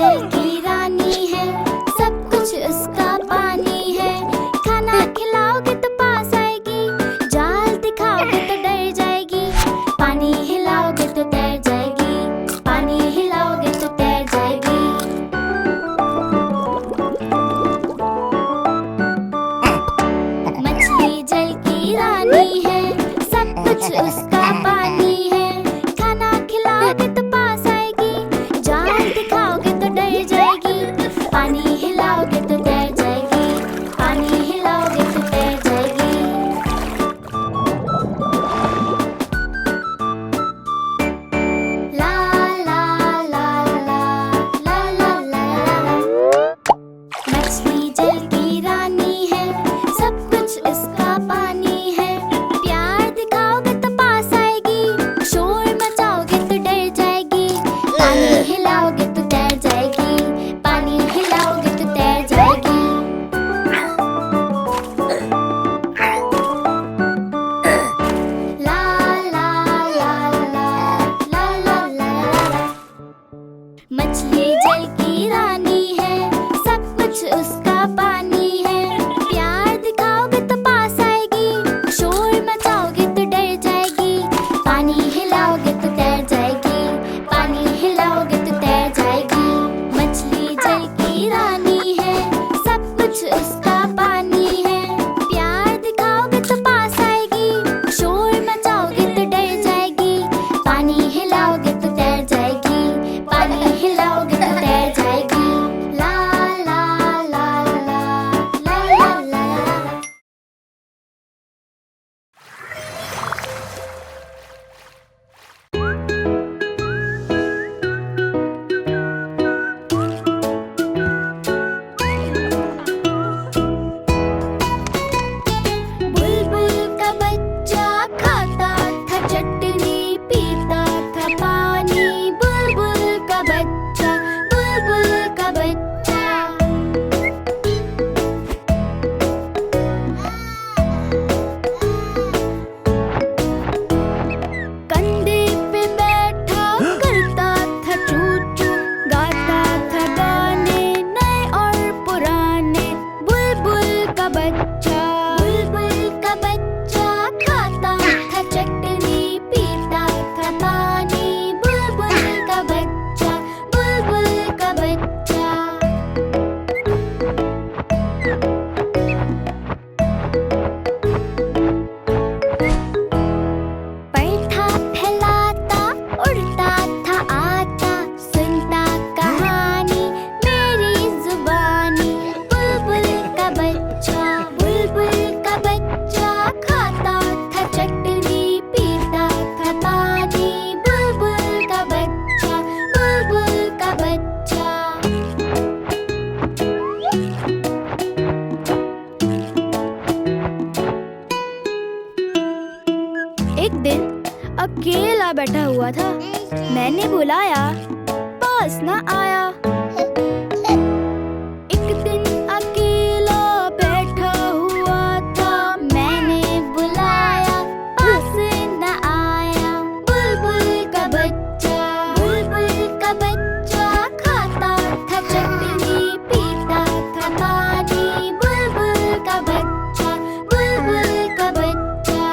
जल की रानी है, सब कुछ उसका पानी है। खाना खिलाओगे तो पास आएगी, जाल दिखाओगे तो डर जाएगी। पानी हिलाओगे तो तैर जाएगी, पानी हिलाओगे तो तैर जाएगी। मछली जल की रानी है, सब कुछ उसका पानी है। खाना खिलाओगे तो पास आएगी, जाल दिखाओगे तो डर जाएगी। पानी हिलाओगे तो तैर जाएगी, पानी हिलाओगे तो तैर जाएगी। ला ला ला ला ला ला ला ला। मछली जल की रानी है, सब कुछ उसका पानी है। प्यार दिखाओगे तो पास आएगी, शोर मचाओगे तो डर जाएगी। पानी हिलाओगे तो तैर जाएगी, पानी हिलाओगे तो तैर जाएगी। ला ला ला ला ला ला ला ला। मछली जल की रानी है, सब कुछ उसका पानी है। प्यार दिखाओगे तो पास आएगी, शोर मचाओगे तो डर जाएगी। पानी हिलाओगे तो तैर जाएगी, पानी हिलाओगे तो तैर जाएगी। मछली जल की रानी है, सब कुछ उसका पानी है। प्यार दिखाओगे तो पास आएगी, शोर मचाओगे तो डर जाएगी। पानी हिलाओगे तो तैर जाएगी, पानी हिलाओगे तो तैर जाएगी। ला ला ला ला ला ला ला ला। बुलबुल का बच्चा खाता था चटनी, पीता था पानी। बुलबुल का बच्चा, बुलबुल का बच्चा। कंधे पे बैठा करता था चू चू, गाता था गाने नए और पुराने। बुलबुल का बच्चा, बुलबुल का बच्चा खाता था चटनी, पीता था पानी। बुलबुल का बच्चा, बुलबुल का बच्चा। पैठा फैलाता, उड़ता था आता, सुनता कहानी मेरी जुबानी। बुलबुल का बच्चा, बुलबुल का बच्चा खाता था चटनी, पीता था पानी। बुलबुल का बच्चा, बुलबुल का बच्चा। एक दिन अकेला बैठा हुआ था, मैंने बुलाया, पास न आया। एक दिन अकेला बैठा हुआ था, मैंने बुलाया, पास न आया। बुलबुल का बच्चा, बुलबुल का बच्चा खाता था चटनी, पीता था पानी। बुलबुल का बच्चा, बुलबुल का बच्चा।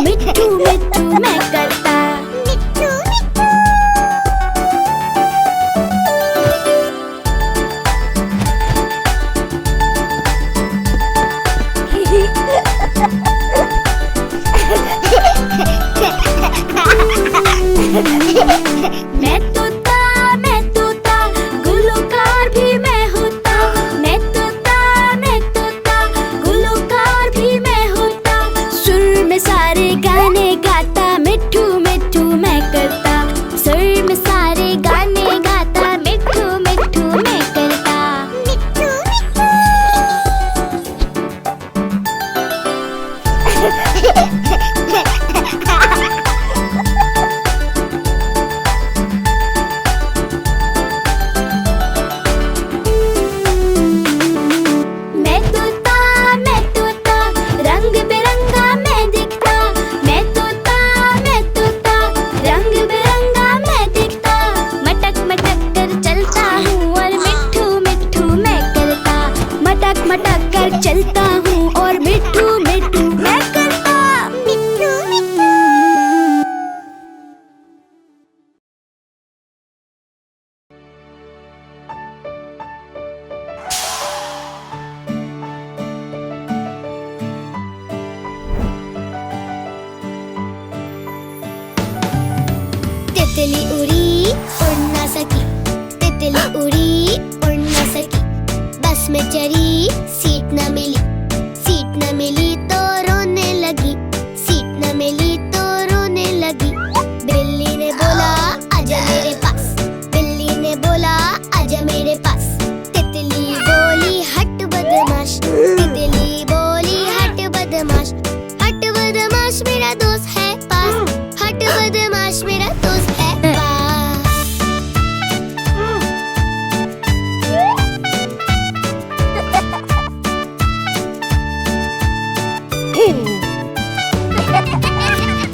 मिट्ठू मिट्ठू मैं करता। मैं तोता गुलकार भी मैं होता। मैं तोता गुलकार भी मैं होता। सुर में सारे गाने गाता, मिट्ठू मिट्ठू मैं करता। सुर में सारे गाने गाता, मिट्ठू मिट्ठू मैं करता। मैं तोता रंग बिरंगा मैं दिखता। मैं तोता रंग बिरंगा मैं दिखता। मटक मटक कर चलता हूँ और मिट्ठू मिट्ठू मैं करता। मटक मटक कर चलता हूँ और मिट्ठू मिट्ठू मैं करता। मिट्ठू मिट्ठू। तितली उड़ी उड़ ना सकी। तितली उड़ी उड़ ना सकी। बस में चढ़ी सीट न मिली। सीट न मिली तो रोने लगी। सीट न मिली तो रोने लगी। बिल्ली ने बोला आजा मेरे पास। बिल्ली ने बोला आजा मेरे पास। तितली बोली हट बदमाश। तितली बोली हट बदमाश। हट बदमाश मेरा दोस्त है पास। हट बदमाश मेरा दोस्त है पास।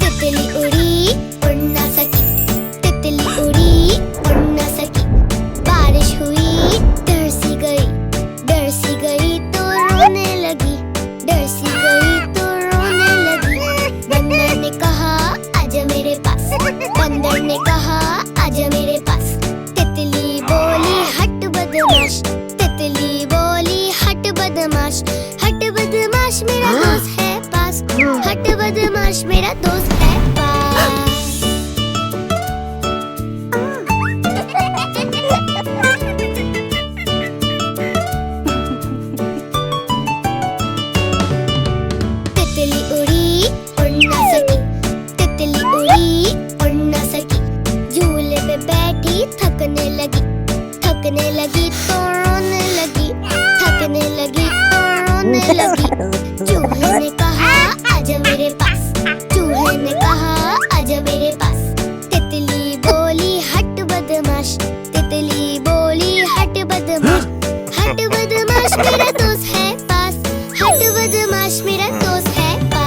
तितली उड़ी उड़ ना सकी। तितली उड़ी उड़ ना सकी। बारिश हुई डर सी गई तो रोने लगी। डर सी गई तो रोने लगी। बंदर ने कहा आजा मेरे पास। बंदर ने कहा आजा मेरे पास। तितली बोली हट बदमाश। तितली बोली हट बदमाश। हट बदमाश मेरा दोस्त है पास। हट बदमाश मेरा दोस्त है पास। तितली उड़ी उड़ ना सकी। तितली उड़ी उड़ ना सकी। झूले पे बैठी थकने लगी। थकने लगी तो रोने लगी। थकने लगी तो रोने लगी। चूहे ने कहा आजा मेरे पास। चूहे ने कहा आजा मेरे पास। तितली बोली हट बदमाश। तितली बोली हट बदमाश। हट बदमाश मेरा दोस्त है पास। हट बदमाश मेरा दोस्त है पास।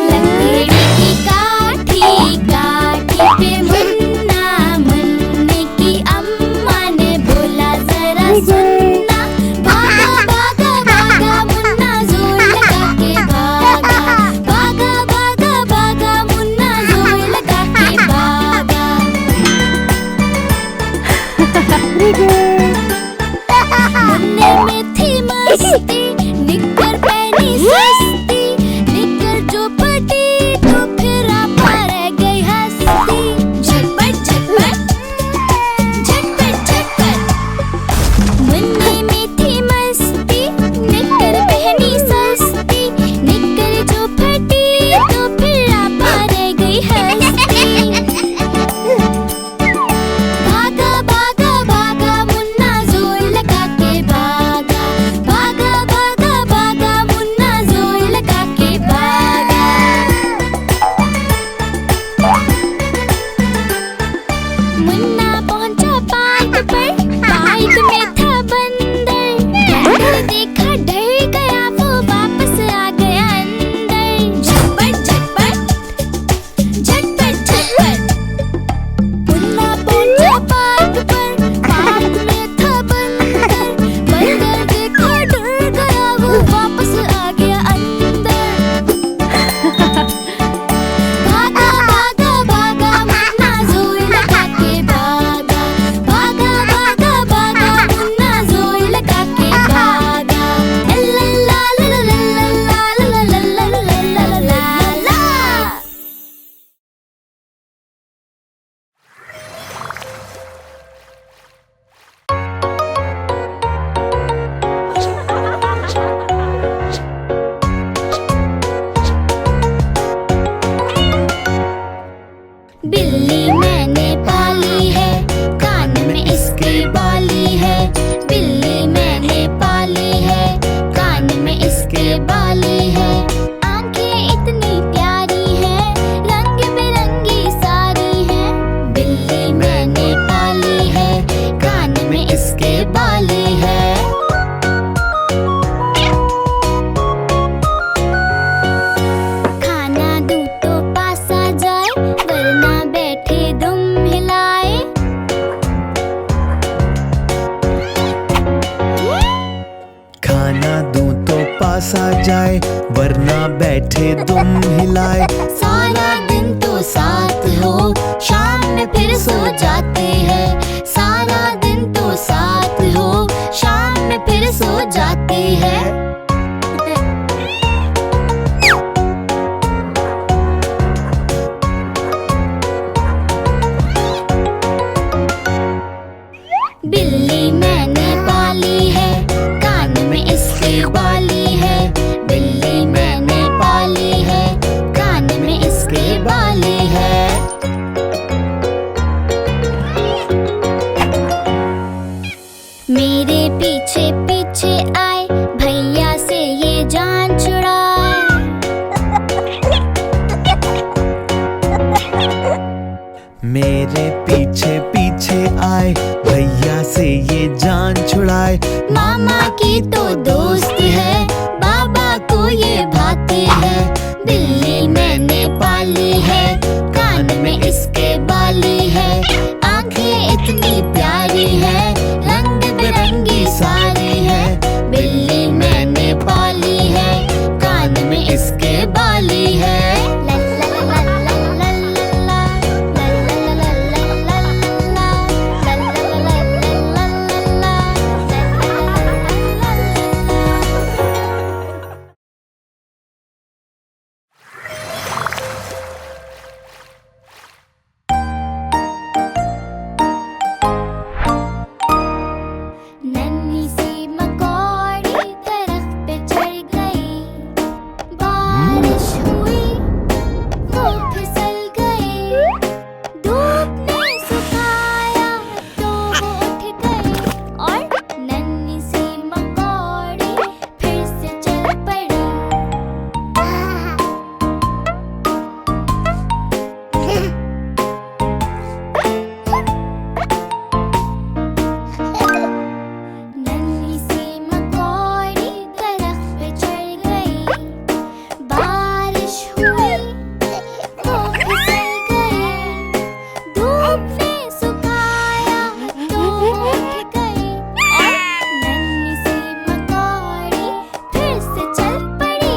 लकड़ी की काठी काठी पे मुन्ना। मुन्ने की अम्मा ने बोला जरा सुनना। भागा भागा भागा मुन्ना जोर लगा के भागा। भागा भागा भागा मुन्ना जोर लगा के भागा। मुन्ने में थी मस्ती। निक्कर पहनी सस्ती। निक्कर जो फटी तो फिर आपा रह गई हंसती। झटपट झटपट झटपट झटपट। मुन्ने में थी मस्ती। निक्कर पहनी सस्ती। निक्कर जो फटी तो फिर आपा रह गई हंसती। भागा भागा भागा मुन्ना जोर लगा के भागा। भागा भागा पास आ जाए, वरना बैठे दुम हिलाए। सारा दिन तो साथ हो, शाम में फिर सो जाते हैं। सारा दिन तो साथ हो, शाम में फिर सो जाते हैं। बिल्ली मैंने पाली है, कान में इसके बाली है। बिल्ली मैंने पाली है, कान में इसके बाली है। मेरे पीछे पीछे आए, भैया से ये जान छुड़ाए। मेरे पीछे पीछे आए, भैया से ये जान छुड़ाए। मामा की तो दोस्त है, बाबा को ये भाती है। बिल्ली मैंने पाली है, कान में इसके बाली है। आंखें इतनी प्यारी है, रंग बिरंगी सारी है। बिल्ली मैंने पाली है, कान में इसके बाली है। नन्ही सी मकौड़ी दरख्त पे चढ़ गई। बारिश हुई, वो फिसल गई। धूप ने सुखाया तो वो उठ गई। और नन्ही सी मकौड़ी फिर से चल पड़ी। नन्ही सी मकौड़ी दरख्त पे चढ़ गई। बारिश हुई, वो फिसल गई। धूप ने सुखाया तो वो उठ गई। और नन्ही सी मकौड़ी फिर से चल पड़ी।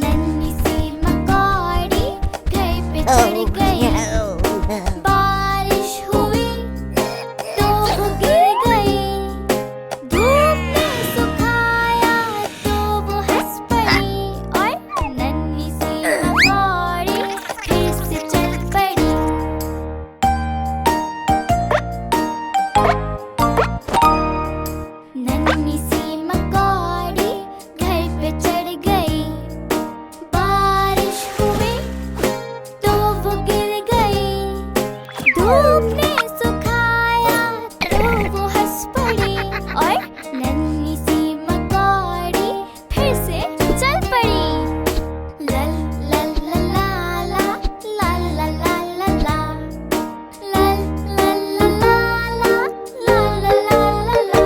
नन्ही सी मकौड़ी घर पे चढ़ गई। बारिश हुई तो वो गिर गई। धूप ने सुखाया तो वो हंस पड़ी। और नन्ही सी मकौड़ी फिर से चल पड़ी। नन्ही सी मकौड़ी घर पे चढ़ गई। बारिश हुई तो वो गिर गई। धूप ने सुखाया तो वो हंस पड़ी। और नन्ही सी मकौड़ी फिर से चल पड़ी। लल लल ला ला ला ला ला ला ला ला। लल लल ला ला ला ला ला ला ला।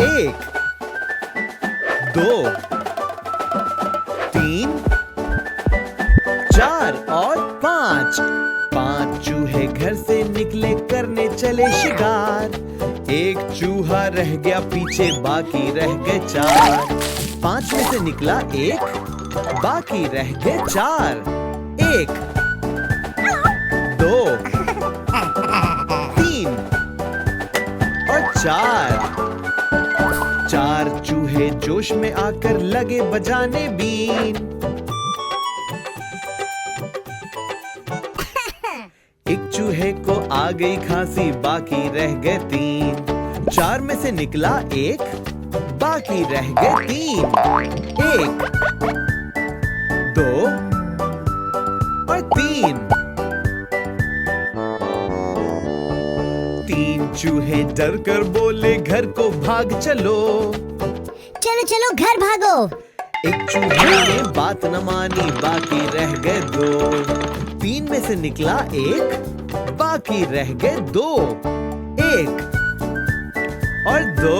एक, दो, तीन, चार और पांच। पांच चूहे घर से निकले, करने चले शिकार। एक चूहा रह गया पीछे, बाकी रह गए चार। पांच में से निकला एक, बाकी रह गए चार। एक, दो, तीन और चार। चार चूहे जोश में आकर लगे बजाने बीन। एक चूहे को आ गई खांसी, बाकी रह गए तीन। चार में से निकला एक, बाकी रह गए तीन। एक, दो और तीन। तीन चूहे डर कर बोले, घर को भाग चलो। चलो चलो घर भागो। एक चूहे ने बात न मानी, बाकी रह गए 2। 3 में से निकला 1, बाकी रह गए 2। 1 और 2।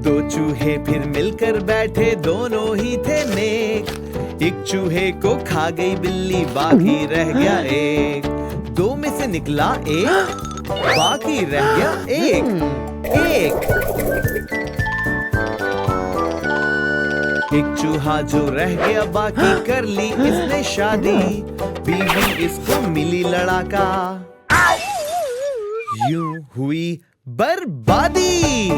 दो चूहे फिर मिलकर बैठे, दोनों ही थे नेक। एक चूहे को खा गई बिल्ली, बाकी रह गया 1। 2 में से निकला 1, बाकी रह गया 1। एक चूहा जो रह गया बाकी, कर ली इसने शादी। बीवी इसको मिली लड़ाका, यूं हुई बर्बादी।